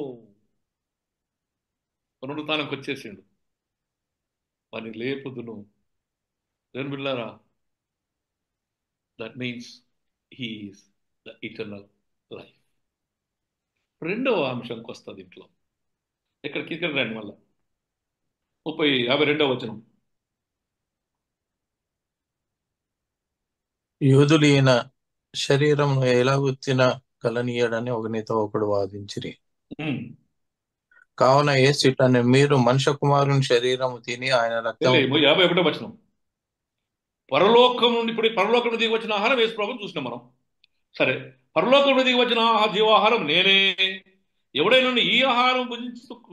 పునరుత్థానంకి వచ్చేసిండు, వారిని లేపుదును. దేవుని బిడ్డలారా, that means he's the eternal life. రెండవ అంశంకి వస్తుంది ఇంట్లో. ఇక్కడ రండి మళ్ళా 52వ వచనం. యూదులు ఈయన శరీరమును ఎలాగూ తినగలనీయడని ఒకనితో ఒకడు వాదించిరి. ఉమ్. కావున యేసు మీరు మనుష్య కుమారుని శరీరము తిని ఆయన రక్తం 51వ వచనం. పరలోకం నుండి, ఇప్పుడు పరలోకం నుండి దిగి వచ్చిన ఆహారం యేసు ప్రభువుని చూసినాం మనం. సరే, పరలోకం నుండి దిగి వచ్చిన జీవాహారం నేనే. ఎవడైనా ఈ ఆహారం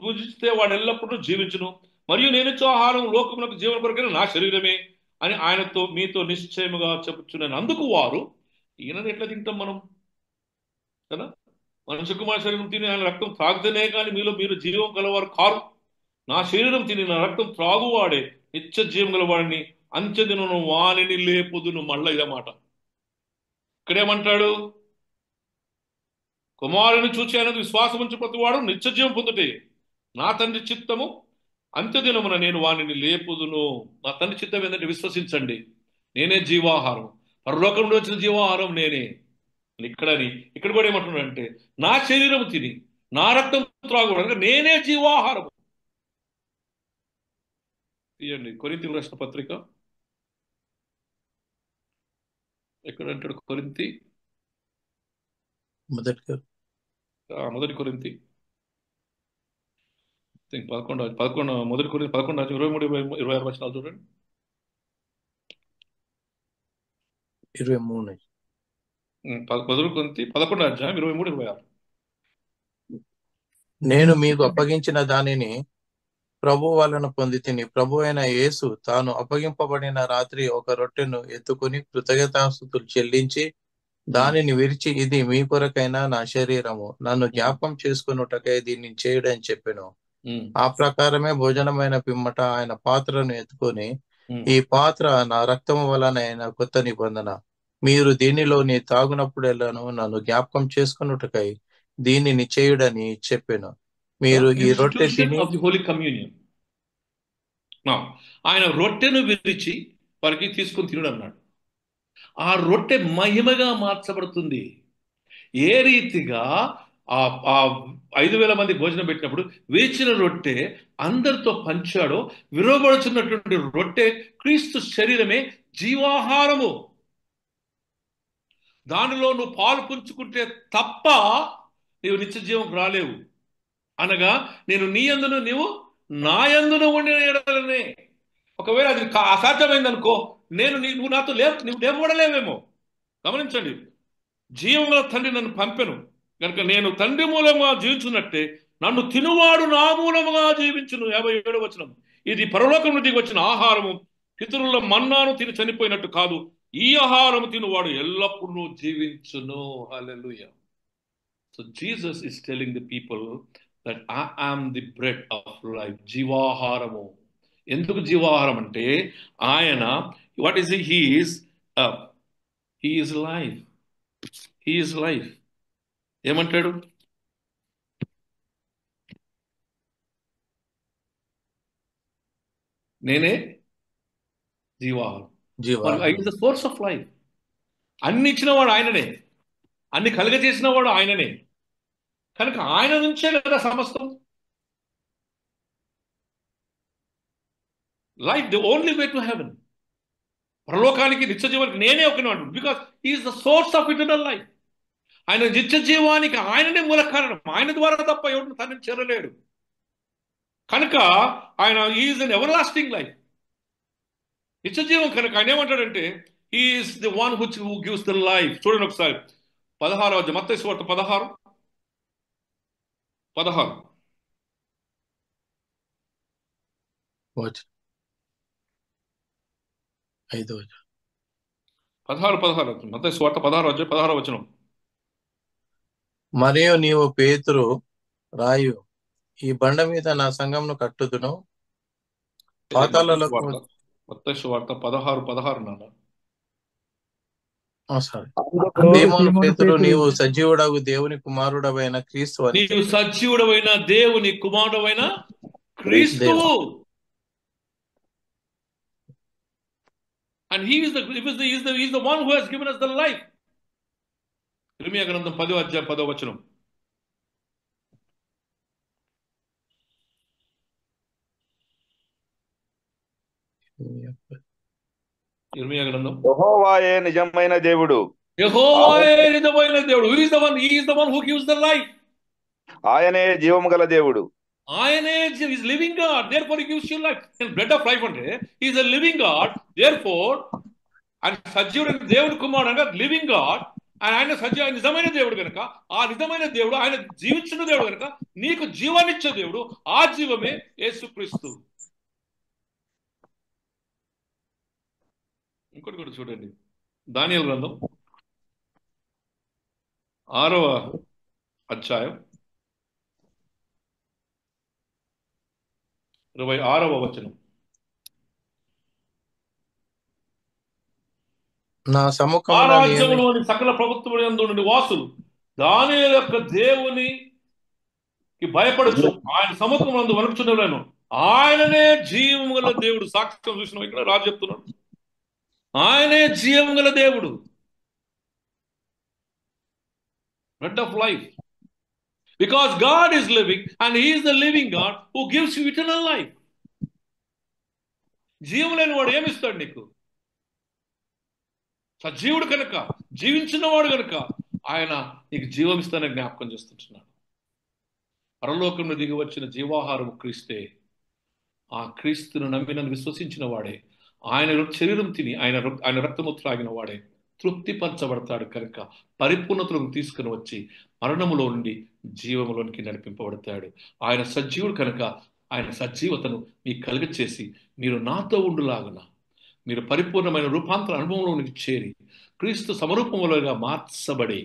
భుజిస్తే వాడు ఎల్లప్పుడూ జీవించును, మరియు నేనిచ్చు ఆహారం లోకములకు జీవన కొరకైన నా శరీరమే అని ఆయనతో మీతో నిశ్చయముగా చెప్పుచున్నాను. అందుకు వారు, ఈయనని ఎట్లా తింటాం మనం కదా, మనుష్య కుమార శరీరం తిని ఆయన రక్తం త్రాగితేనే కానీ మీరు జీవం గలవారు కారు. నా శరీరం తిని నా రక్తం త్రాగువాడే నిత్య జీవం గలవాడిని, అంచెదినను వానిని లేపుదును. మళ్ళా ఇదమాట. ఇక్కడేమంటాడు? కుమారుని చూచి అనేది విశ్వాసం ఉంచి ప్రతివాడు నిత్య జీవం పొందుటే నా తండ్రి చిత్తము అంత్యదినమున నేను వానిని లేపుదును. నా తండ్రి చిత్తం ఏంటంటే విశ్వసించండి, నేనే జీవాహారం, పరలోకం నుండి వచ్చిన జీవాహారం నేనే. ఇక్కడ కూడా ఏమంటున్నాడంటే నా శరీరం తిని నా రక్తం త్రాగుడు, నేనే జీవాహారం. తీయండి కొరింథీయులకు రాసిన పత్రిక. ఎక్కడంటాడు? కొరింథీ మొదటి కొరింథీ 11 మొదటి కొరింథీ 11 23 26 వచనాలు చూడండి. 23 మొదటి కొరింథీ 11:23-26. నేను మీకు అప్పగించిన దానిని ప్రభు వలన పొంది తిని, ప్రభు అయిన యేసు తాను అప్పగింపబడిన రాత్రి ఒక రొట్టెను ఎత్తుకుని కృతజ్ఞతాస్తుతులు చెల్లించి దానిని విరిచి, ఇది మీ కొరకైనా నా శరీరము, నన్ను జ్ఞాపకం చేసుకున్నటకై దీన్ని చేయడని చెప్పెను. ఆ ప్రకారమే భోజనమైన పిమ్మట ఆయన పాత్రను ఎత్తుకొని, ఈ పాత్ర నా రక్తము వలనైన కొత్త నిబంధన, మీరు దీనిలోని తాగునప్పుడెల్లాను నన్ను జ్ఞాపకం చేసుకున్నటకై దీనిని చేయుడని చెప్పెను. మీరు ఈ రొట్టె తిని హోలీ కమ్యూనియన్. ఆయన రొట్టెను విరిచి వారికి తీసుకొని తినడు అన్నాడు. ఆ రొట్టె మహిమగా మార్చబడుతుంది. ఏ రీతిగా ఆ 5,000 మంది భోజనం పెట్టినప్పుడు వేచిన రొట్టె అందరితో పంచాడో, విరవబడుచున్నటువంటి రొట్టె క్రీస్తు శరీరమే జీవాహారము. దానిలో నువ్వు పాలు పుంచుకుంటే తప్ప నీవు నిత్య జీవం రాలేవు. అనగా నేను నీ యందును నీవు నా యందును ఉండిన ఎడలనే. ఒకవేళ అది అసాధ్యమైంది అనుకో, నువ్వు నాతో నువ్వు లేవబడలేవేమో. గమనించండి, జీవం గల తండ్రి నన్ను పంపెను కనుక నేను తండ్రి మూలంగా జీవించున్నట్టే నన్ను తినువాడు నా మూలముగా జీవించును. 57వ వచనం. ఇది పరలోకం నుండి వచ్చిన ఆహారము, పితరుల మన్నాను తిని చనిపోయినట్టు కాదు, ఈ ఆహారము తినువాడు ఎల్లప్పుడూ జీవించును. హల్లెలూయా. So Jesus is telling the people that I am the bread of life. జీవాహారము. ఎందుకు జీవాహారం అంటే ఆయన what is he is life. He is life. ఏమంటాడు? నేనే జీవాహారం. I is the source of life. అన్ని ఇచ్చినవాడు ఆయననే, అన్ని కలుగజేసిన వాడు ఆయననే. కనుక ఆయన నుంచే కదా సమస్తం. Life the only way to heaven. పరలోకానికి నిత్య జీవానికి నేనే ఒకనాడు. Because is the source of eternal life. ఆయన నిత్య జీవానికి ఆయననే మూల కారణం. ఆయన ద్వారా తప్ప ఎవరు తనని చేరలేడు. కనుక ఆయన is an ever lasting life, నిత్య జీవం. కనుక ఆయన ఏమంటాడంటే is the one who gives the life. చూడండి ఒకసారి 16వ అధ్యాయం మత్తయి సువార్త 16 16 మత్తయి సువార్త 16వ అధ్యాయం 16వ వచనం. మరియు నీవు పేతురు రాయు, ఈ బండ మీద నా సంఘంను కట్టుదును, పాతాళలోకము. మత్తయి సువార్త 16:16 నాన్న. సారీ. అందుకు సీమోను పేతురు, నీవు సజీవుడగు దేవుని కుమారుడవైన క్రీస్తు అని నీవు సజీవుడవైన దేవుని కుమారుడవైన క్రీస్తువు. And he is the one who has given us the life. ఇర్మీయా గ్రంథం 10వ అధ్యాయం 10వ వచనం. ఇర్మీయా గ్రంథం. యెహోవాయే నిజమైన దేవుడు. యెహోవాయే నిజమైన దేవుడు. He is the one who gives the life. ఆయనే జీవము గల దేవుడు. ఆయనే is living God, therefore he gives you life. And bread of life అంటే he is a living God, therefore ఆయన సజీవుడైన దేవుని కుమారుడు అనగా లివింగ్ గాడ్. ఆయన సజీవ నిజమైన దేవుడు కనుక, ఆ నిజమైన దేవుడు ఆయన జీవించిన దేవుడు కనుక నీకు జీవాన్నిచ్చే దేవుడు. ఆ జీవమే యేసుక్రీస్తు. ఇంకోటి కూడా చూడండి, దానియేలు గ్రంథం 6వ అధ్యాయం 26వ వచనం. నా రాజ్యములోని సకల ప్రభుత్వములందు నుండి వాసులు దానియేలు యొక్క దేవునికి భయపడచ్చు, ఆయన సముఖమునందు వణుకుచుండెను. ఆయననే జీవము గల దేవుడు. సాక్ష్యం చూసిన ఇక్కడ రాజు చెప్తున్నాడు, ఆయనే జీవము గల దేవుడు. Bread of life. Because God is living and he is the living God who gives you eternal life. జీవం లేని వాడు ఏమిస్తాడు నీకు? సజీవుడు కనుక, జీవించిన వాడు కనుక ఆయన నీకు జీవం ఇస్తానని జ్ఞాపకం చేస్తుంటున్నాడు. పరలోకంలో దిగి వచ్చిన జీవాహారం క్రీస్తే. ఆ క్రీస్తును నమ్మిన విశ్వసించిన వాడే, ఆయన శరీరం తిని ఆయన రక్తము త్రాగిన వాడే తృప్తిపరచబడతాడు కనుక పరిపూర్ణతలకు తీసుకుని వచ్చి మరణములో నుండి జీవములోనికి నడిపింపబడతాడు. ఆయన సజీవుడు కనుక ఆయన సజీవతను మీకు కలుగచేసి మీరు నాతో ఉండులాగున మీరు పరిపూర్ణమైన రూపాంతర అనుభవంలోనికి చేరి క్రీస్తు సమరూపములుగా మార్చబడి.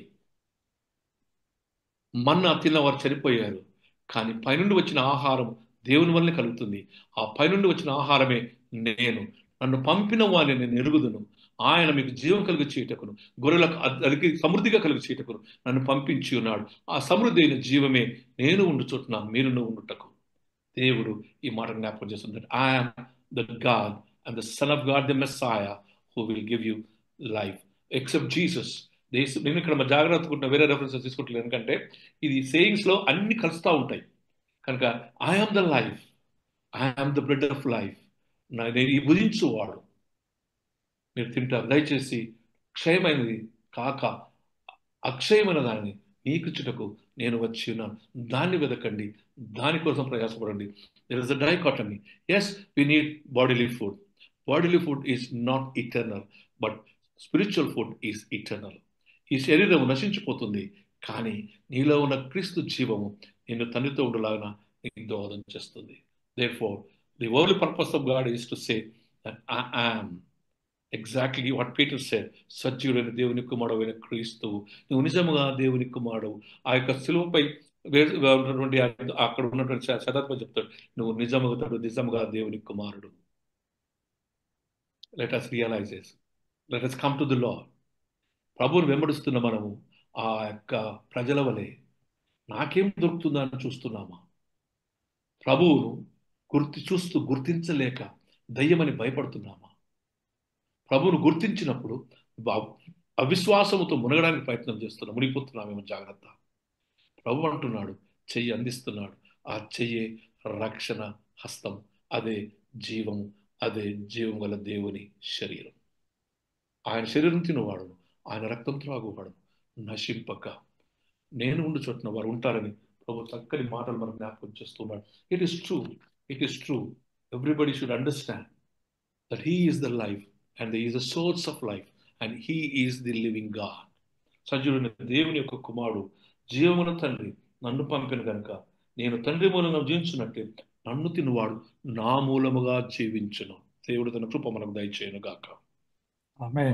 మన్నా తిన్నవారు చనిపోయారు, కానీ పైనుండి వచ్చిన ఆహారం దేవుని వల్లనే కలుగుతుంది. ఆ పైనుండి వచ్చిన ఆహారమే నేను. నన్ను పంపిన వారిని నేను ఎరుగుదును. ఆయన మీకు జీవం కలిగి చేయటకును, గొర్రెలకు అదికి సమృద్ధిగా కలిగి చేయటకును నన్ను పంపించి ఉన్నాడు. ఆ సమృద్ధి అయిన జీవమే నేను ఉండు చోటున మీరు ఉండుటకు. దేవుడు ఈ మాట జ్ఞాపకం చేస్తున్నాడు. I'm the God and the son of God, the మెస్సాయా who will give you life except Jesus. నేను ఇక్కడ జాగ్రత్తగా వేరే రెఫరెన్సెస్ తీసుకుంటలేదు, ఎందుకంటే ఇది సేయింగ్స్ లో అన్ని కలుస్తూ ఉంటాయి కనుక. I'm the life, I'm the bread of life. నేను ఈ భుజించువాడు మీరు తింటారు. దయచేసి క్షయమైనది కాక అక్షయమైన దానిని మీకిచ్చుటకు నేను వచ్చి ఉన్నాను. దాన్ని వెదకండి, దానికోసం ప్రయాసపడండి. There is a dichotomy. Yes, we need bodily food. Bodily food is not eternal, but spiritual food is eternal. ఈ శరీరం నశించిపోతుంది, కానీ నీలో ఉన్న క్రీస్తు జీవము నిన్ను తండ్రితో ఉండలాగా నీకు దోహదం చేస్తుంది. Therefore, the only purpose of God is to say that I am exactly what Peter said. సజీవుడైన దేవుని కుమారుడైన క్రీస్తువు, నువ్వు నిజముగా దేవుని కుమారుడు. ఆ యొక్క శిలువపై ఉన్నటువంటి అక్కడ ఉన్నటువంటి శతాత్మ చెప్తాడు, నువ్వు నిజముగా దేవుని కుమారుడు. Let us realize this. Let us come to the Lord. ప్రభువుని వెంబడిస్తున్న మనము ఆ యొక్క ప్రజల వలె నాకేం దొరుకుతుందా అని చూస్తున్నామా? ప్రభువును గుర్తించలేక దయ్యమని భయపడుతున్నామా? ప్రభువును గుర్తించినప్పుడు అవిశ్వాసముతో మునగడానికి ప్రయత్నం చేస్తున్నాం, మునిగిపోతున్నామేమో. జాగ్రత్త. ప్రభు అంటున్నాడు, చెయ్యి అందిస్తున్నాడు. ఆ చెయ్యే రక్షణ హస్తం, అదే జీవము, అదే జీవం గల దేవుని శరీరం. ఆయన శరీరం తినవాడు, ఆయన రక్తం త్రాగువాడు నశింపక నేను ఉండు చోటున వారు ఉంటారని ప్రభు చక్కని మాటలు మనకు జ్ఞాపకం చేస్తున్నాడు. It is true. Everybody should understand that he is the life and he is the source of life and he is the living God. సజీవుడైన దేవుని యొక్క కుమారుడు, జీవమున తండ్రి నన్ను పంపిన కనుక నేను తండ్రి మూలంగా జీవించున్నట్టే నన్ను తినువాడు నా మూలముగా జీవించును. దేవుడు తన కృప మనకు దయచేయును గాక. ఆమేన్.